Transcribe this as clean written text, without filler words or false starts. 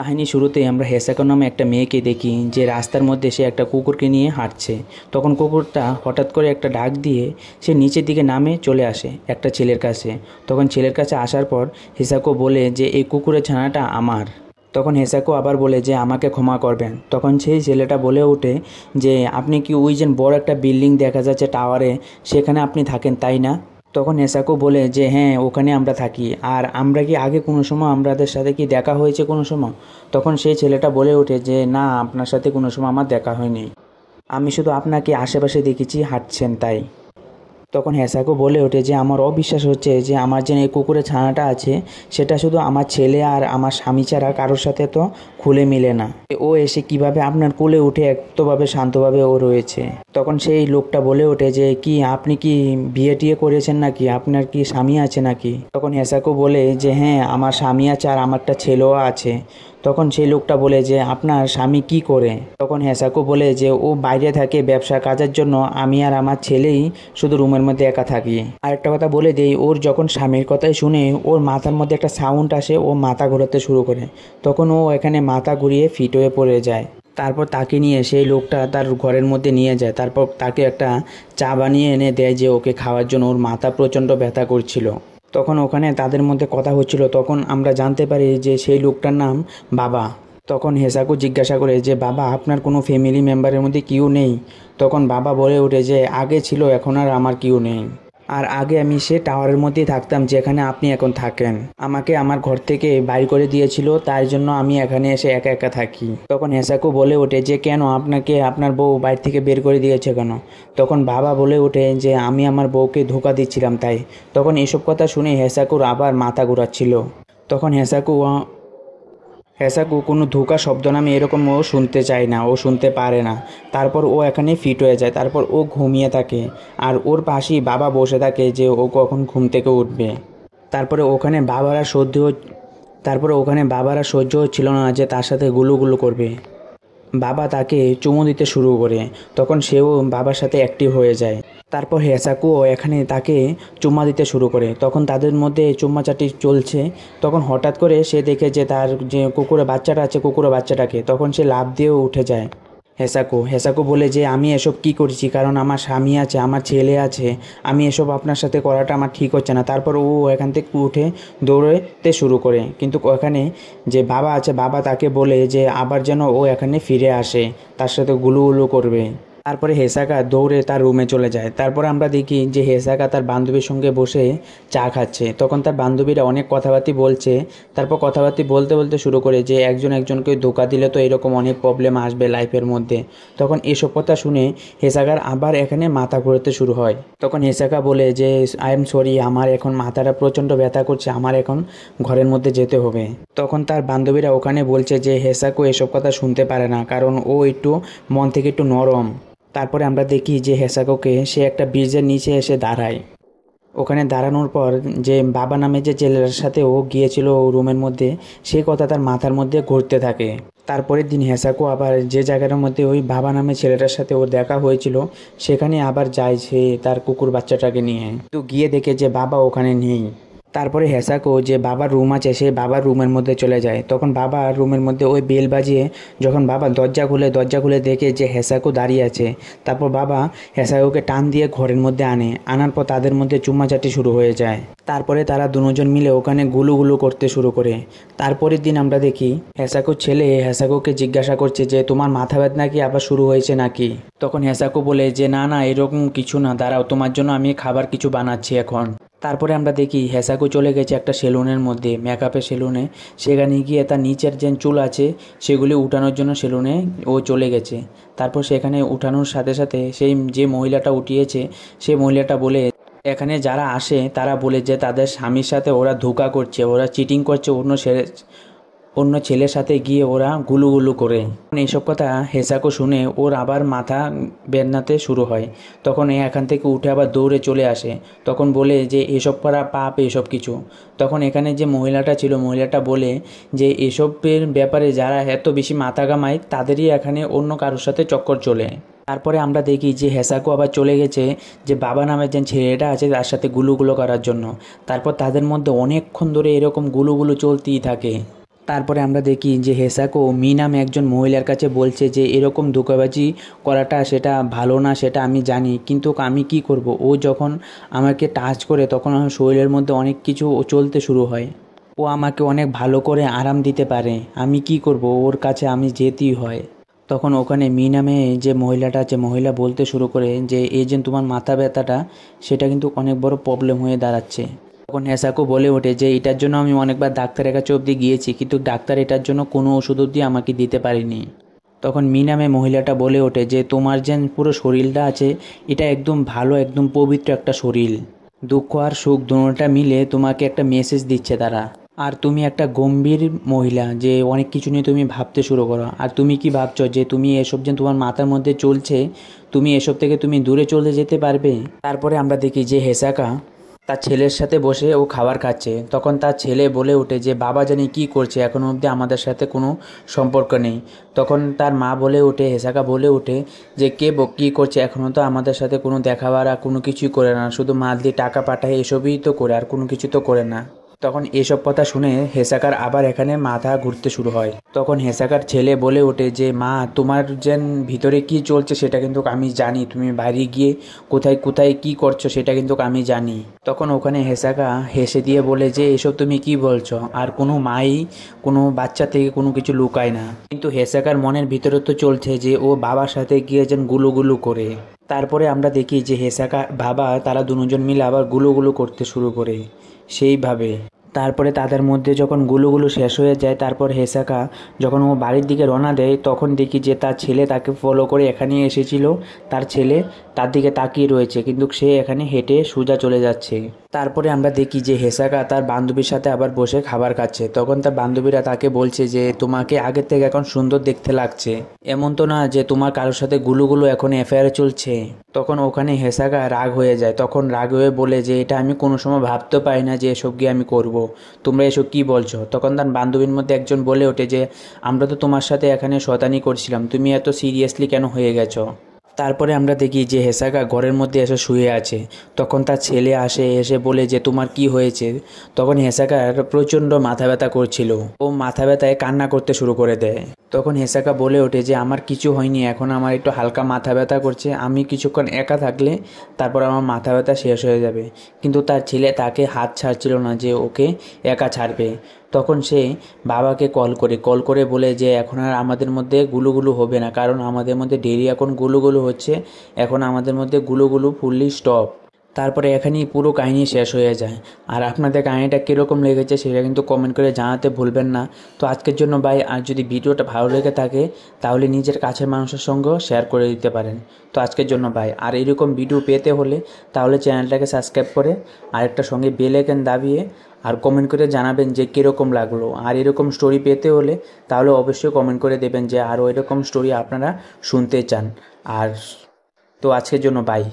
কাহিনী শুরুতেই আমরা হেসাকো নামে একটা মেয়েকে দেখি যে রাস্তার মধ্যে সে একটা কুকুরকে নিয়ে হাঁটছে। তখন কুকুরটা হঠাৎ করে একটা ডাক দিয়ে সে নিচের দিকে নামে চলে আসে একটা ছেলের কাছে। তখন ছেলের কাছে আসার পর হেসাকো বলে যে এই কুকুরের ছানাটা আমার। তখন হেসাকো আবার বলে যে আমাকে ক্ষমা করবেন। তখন সেই ছেলেটা বলে ওঠে যে আপনি কি ওই যে বড় একটা বিল্ডিং দেখা যাচ্ছে টাওয়ারে, সেখানে আপনি থাকেন তাই না? তখন হেসাকো বলে যে হ্যাঁ, ওখানে আমরা থাকি। আর আমরা কি আগে কোনো সময় আমাদের সাথে কি দেখা হয়েছে কোনো সময়? তখন সেই ছেলেটা বলে ওঠে যে না, আপনার সাথে কোনো সময় আমার দেখা হয়নি, আমি শুধু আপনাকে আশেপাশে দেখেছি হাঁটছেন তাই। তখন হেসাকো বলে ওঠে যে আমার অবিশ্বাস হচ্ছে যে আমার যে এই কুকুরের ছানাটা আছে সেটা শুধু আমার ছেলে আর আমার স্বামী ছাড়া কারোর সাথে তো খুলে মিলে না। ও এসে কিভাবে আপনার কোলে উঠে এতভাবে শান্তভাবে ও রয়েছে। তখন সেই লোকটা বলে ওঠে যে কি আপনি কি বিয়ে টিয়ে করেছেন নাকি, আপনার কি স্বামী আছে নাকি? তখন হেসাকো বলে যে হ্যাঁ, আমার স্বামী আছে আর আমার একটা ছেলেও আছে। তখন সেই লোকটা বলে যে আপনার স্বামী কি করে? তখন হেসাকো বলে যে ও বাইরে থাকে ব্যবসা কাজের জন্য, আমি আর আমার ছেলেই শুধু রুমের মধ্যে একা থাকি। আরেকটা কথা বলে দেই, ওর যখন স্বামীর কথাই শুনে ওর মাথার মধ্যে একটা সাউন্ড আসে, ও মাথা ঘোরাতে শুরু করে। তখন ও এখানে মাথা ঘুরিয়ে ফিট হয়ে পড়ে যায়। তারপর তাকে নিয়ে সেই লোকটা তার ঘরের মধ্যে নিয়ে যায়। তারপর তাকে একটা চা বানিয়ে এনে দেয় যে ওকে খাওয়ার জন্য, ওর মাথা প্রচণ্ড ব্যথা করছিল। তখন ওখানে তাদের মধ্যে কথা হচ্ছিল, তখন আমরা জানতে পারি যে সেই লোকটার নাম বাবা। তখন হেসাকো জিজ্ঞাসা করে যে বাবা, আপনার কোনো ফ্যামিলি মেম্বারের মধ্যে কেউ নেই? তখন বাবা বলে ওঠে যে আগে ছিল, এখন আর আমার কেউ নেই। আর আগে আমি সে টাওয়ারের মধ্যেই থাকতাম যেখানে আপনি এখন থাকেন। আমাকে আমার ঘর থেকে বাইর করে দিয়েছিল, তার জন্য আমি এখানে এসে একা একা থাকি। তখন হেসাকো বলে ওঠে যে কেন আপনাকে আপনার বউ বাইরে থেকে বের করে দিয়েছে কেন? তখন বাবা বলে ওঠে যে আমি আমার বউকে ধোঁকা দিচ্ছিলাম তাই। তখন এসব কথা শুনে হেসাকুর আবার মাথা ঘোরাচ্ছিল। তখন হেসাকু কোনো ধোঁকা শব্দ নামে এরকম ও শুনতে চায় না, ও শুনতে পারে না। তারপর ও এখানে ফিট হয়ে যায়। তারপর ও ঘুমিয়ে থাকে আর ওর পাশেই বাবা বসে থাকে যে ও কখন ঘুম থেকে উঠবে। তারপরে ওখানে বাবারা সহ্য তারপরে ওখানে বাবারা সহ্য হচ্ছিল না যে তার সাথে গুলুগুলু করবে। বাবা তাকে চুমু দিতে শুরু করে। তখন সেও বাবার সাথে অ্যাক্টিভ হয়ে যায়। তারপর হেসাকুও এখানে তাকে চুম্মা দিতে শুরু করে। তখন তাদের মধ্যে চুম্মাচাটি চলছে। তখন হঠাৎ করে সে দেখে যে তার যে কুকুরের বাচ্চাটা আছে, কুকুরের বাচ্চাটাকে, তখন সে লাফ দিয়েও উঠে যায়। হেসাকো বলে যে আমি এসব কি করছি, কারণ আমার স্বামী আছে, আমার ছেলে আছে, আমি এসব আপনার সাথে করাটা আমার ঠিক হচ্ছে না। তারপর ও এখান থেকে উঠে দৌড়তে শুরু করে, কিন্তু ওখানে যে বাবা আছে, বাবা তাকে বলে যে আবার যেন ও এখানে ফিরে আসে, তার সাথে গুলুগুলু করবে। তারপরে হেসাকা দৌড়ে তার রুমে চলে যায়। তারপরে আমরা দেখি যে হেসাকা তার বান্ধবীর সঙ্গে বসে চা খাচ্ছে। তখন তার বান্ধবীরা অনেক কথাবার্তা বলছে। তারপর কথাবার্তা বলতে বলতে শুরু করে যে একজন একজনকে ধোঁকা দিলে তো এরকম অনেক প্রবলেম আসবে লাইফের মধ্যে। তখন এসব কথা শুনে হেসাকার আবার এখানে মাথা ঘোরাতে শুরু হয়। তখন হেসাকা বলে যে আই এম সরি, আমার এখন মাথাটা প্রচণ্ড ব্যথা করছে, আমার এখন ঘরের মধ্যে যেতে হবে। তখন তার বান্ধবীরা ওখানে বলছে যে হেসাকো এসব কথা শুনতে পারে না, কারণ ও একটু মন থেকে একটু নরম। তারপরে আমরা দেখি যে হেসাকোকে সে একটা ব্রিজের নিচে এসে দাঁড়ায়। ওখানে দাঁড়ানোর পর যে বাবা নামে যে ছেলেটার সাথে ও গিয়েছিল রুমের মধ্যে, সেই কথা তার মাথার মধ্যে ঘুরতে থাকে। তারপরের দিন হেসাকো আবার যে জায়গাটার মধ্যে ওই বাবা নামে ছেলেটার সাথে ওর দেখা হয়েছিল সেখানে আবার যায় সে তার কুকুর বাচ্চাটাকে নিয়ে। তো গিয়ে দেখে যে বাবা ওখানে নেই। তারপরে হেসাকো যে বাবার রুম আছে সে বাবার রুমের মধ্যে চলে যায়। তখন বাবা রুমের মধ্যে ওই বেল বাজিয়ে যখন বাবা দরজা খুলে দেখে যে হেসাকো দাঁড়িয়ে আছে। তারপর বাবা হেসাকোকে টান দিয়ে ঘরের মধ্যে আনার পর তাদের মধ্যে চুম্মাচাটি শুরু হয়ে যায়। তারপরে তারা দুজন মিলে ওখানে গুলুগুলু করতে শুরু করে। তারপরের দিন আমরা দেখি হেসাকোর ছেলে হেসাকোকে জিজ্ঞাসা করছে যে তোমার মাথা ব্যথা কি আবার শুরু হয়েছে নাকি? তখন হেসাকো বলে যে না না, এরকম কিছু না, দাঁড়াও, তোমার জন্য আমি খাবার কিছু বানাচ্ছি এখন। তারপরে আমরা দেখি হেসাকো চলে গেছে একটা সেলুনের মধ্যে, মেকআপের সেলুনে। সেখানে গিয়ে তার নিচের যে চুল আছে সেগুলি উঠানোর জন্য সেলুনে ও চলে গেছে। তারপর সেখানে উঠানোর সাথে সাথে সেই যে মহিলাটা উঠিয়েছে সেই মহিলাটা বলে এখানে যারা আসে তারা বলে যে তাদের স্বামীর সাথে ওরা ধোঁকা করছে, ওরা চিটিং করছে, অন্য ছেলের সাথে গিয়ে ওরা গুলুগুলু করে। এইসব কথা হেসাকো শুনে ওর আবার মাথা বেদনাতে শুরু হয়। তখন এখান থেকে উঠে আবার দৌড়ে চলে আসে। তখন বলে যে এসব করা পাপ, এসব কিছু। তখন এখানে যে মহিলাটা ছিল, মহিলাটা বলে যে এসবের ব্যাপারে যারা এত বেশি মাথা ঘামায় তাদেরই এখানে অন্য কারোর সাথে চক্কর চলে। তারপরে আমরা দেখি যে হেসাকো আবার চলে গেছে যে বাবা নামের যে ছেলেটা আছে তার সাথে গুলুগুলো করার জন্য। তারপর তাদের মধ্যে অনেকক্ষণ ধরে এরকম গুলুগুলু চলতেই থাকে। তারপরে আমরা দেখি যে হেসাকো মি নামে একজন মহিলার কাছে বলছে যে এরকম ধোঁকাবাজি করাটা সেটা ভালো না, সেটা আমি জানি, কিন্তু আমি কি করব, ও যখন আমাকে টাচ করে তখন আমার শরীরের মধ্যে অনেক কিছু চলতে শুরু হয়। ও আমাকে অনেক ভালো করে আরাম দিতে পারে, আমি কি করব, ওর কাছে আমি যেতেই হয়। তখন ওখানে মি নামে যে মহিলাটা আছে, মহিলা বলতে শুরু করে যে এই যে তোমার মাথা ব্যথাটা সেটা কিন্তু অনেক বড় প্রবলেম হয়ে দাঁড়াচ্ছে। তখন হেসাকো বলে ওঠে যে এটার জন্য আমি অনেকবার ডাক্তারের কাছে অবধি গিয়েছি, কিন্তু ডাক্তার এটার জন্য কোনো ওষুধ অবধি আমাকে দিতে পারেনি। তখন মি নামে মহিলাটা বলে ওঠে যে তোমার যে পুরো শরীরটা আছে এটা একদম ভালো, একদম পবিত্র একটা শরীর। দুঃখ আর সুখ দুটোটা মিলে তোমাকে একটা মেসেজ দিচ্ছে তারা। আর তুমি একটা গম্ভীর মহিলা, যে অনেক কিছু নিয়ে তুমি ভাবতে শুরু করো। আর তুমি কি ভাবছো যে তুমি এসব যে তোমার মাথার মধ্যে চলছে, তুমি এসব থেকে তুমি দূরে চলে যেতে পারবে। তারপরে আমরা দেখি যে হেসাকা তার ছেলের সাথে বসে ও খাবার খাচ্ছে। তখন তার ছেলে বলে ওঠে যে বাবা জানি কী করছে, এখনও অবধি আমাদের সাথে কোনো সম্পর্ক নেই। তখন তার মা বলে ওঠে, হেসাকা বলে ওঠে যে কী করছে, এখনও তো আমাদের সাথে কোনো দেখা বাড়া কোনো কিছুই করে না, শুধু মান্থলি টাকা পাঠায় এসবই তো করে, আর কোনো কিছু তো করে না। তখন এসব কথা শুনে হেসাকার আবার এখানে মাথা ঘুরতে শুরু হয়। তখন হেসাকার ছেলে বলে ওঠে যে মা, তোমার যেন ভিতরে কি চলছে সেটা কিন্তু আমি জানি, তুমি বাইরে গিয়ে কোথায় কোথায় কি করছো সেটা কিন্তু আমি জানি। তখন ওখানে হেসাকা হেসে দিয়ে বলে যে এসব তুমি কি বলছো, আর কোনো মাই কোনো বাচ্চা থেকে কোনো কিছু লুকায় না। কিন্তু হেসাকার মনের ভিতরে তো চলছে যে ও বাবার সাথে গিয়ে যেন গুলুগুলু করে। তারপরে আমরা দেখি যে হেসাকা বাবা তারা দুজন মিলে আবার গুলুগুলু করতে শুরু করে সেইভাবে। তারপরে তাদের মধ্যে যখন গুলুগুলু শেষ হয়ে যায়, তারপর হেসাকা যখন ও বাড়ির দিকে রওনা দেয়, তখন দেখি যে তার ছেলে তাকে ফলো করে এখানে এসেছিল। তার ছেলে তার দিকে তাকিয়ে রয়েছে, কিন্তু সে এখানে হেঁটে সোজা চলে যাচ্ছে। তারপরে আমরা দেখি যে হেসাকা তার বান্ধবীর সাথে আবার বসে খাবার খাচ্ছে। তখন তার বান্ধবীরা তাকে বলছে যে তোমাকে আগের থেকে এখন সুন্দর দেখতে লাগছে, এমন তো না যে তোমার কারোর সাথে গুলুগুলু এখন অ্যাফেয়ার চলছে। তখন ওখানে হেসাকা রাগ হয়ে যায়, তখন রাগ হয়ে বলে যে এটা আমি কোনো সময় ভাবতে পারি না যে এসব গিয়ে আমি করব, তোমরা এসব কী বলছো। তখন তার বান্ধবীর মধ্যে একজন বলে ওঠে যে আমরা তো তোমার সাথে এখানে শয়তানি করছিলাম, তুমি এত সিরিয়াসলি কেন হয়ে গেছো। তারপরে আমরা দেখি যে হেসাকা ঘরের মধ্যে এসে শুয়ে আছে। তখন তার ছেলে আসে, এসে বলে যে তোমার কি হয়েছে। তখন হেসাকার প্রচণ্ড মাথা ব্যথা করছিল, ও মাথা ব্যথায় কান্না করতে শুরু করে দেয়। তখন হেসাকা বলে ওঠে যে আমার কিছু হয়নি, এখন আমার একটু হালকা মাথা ব্যথা করছে, আমি কিছুক্ষণ একা থাকলে তারপর আমার মাথা ব্যথা শেষ হয়ে যাবে। কিন্তু তার ছেলে তাকে হাত ছাড়ছিল না যে ওকে একা ছাড়বে। তখন সে বাবাকে কল করে বলে যে এখন আর আমাদের মধ্যে গুলুগুলু হবে না, কারণ আমাদের মধ্যে ডেইলি এখন গুলুগুলু হচ্ছে, এখন আমাদের মধ্যে গুলুগুলু ফুললি স্টপ। তারপরে এখানেই পুরো কাহিনী শেষ হয়ে যায়। আর আপনাদের কাহিনীটা কীরকম লেগেছে সেটা কিন্তু কমেন্ট করে জানাতে ভুলবেন না। তো আজকের জন্য বাই। আর যদি ভিডিওটা ভালো লেগে থাকে তাহলে নিজের কাছের মানুষের সঙ্গেও শেয়ার করে দিতে পারেন। তো আজকের জন্য বাই। আর এরকম ভিডিও পেতে হলে তাহলে চ্যানেলটাকে সাবস্ক্রাইব করে আরেকটা সঙ্গে বেল আইকন দাবিয়ে আর কমেন্ট করে জানাবেন যে কীরকম লাগলো। আর এরকম স্টোরি পেতে হলে তাহলে অবশ্যই কমেন্ট করে দেবেন যে আরও এরকম স্টোরি আপনারা শুনতে চান। আর তো আজকের জন্য বাই।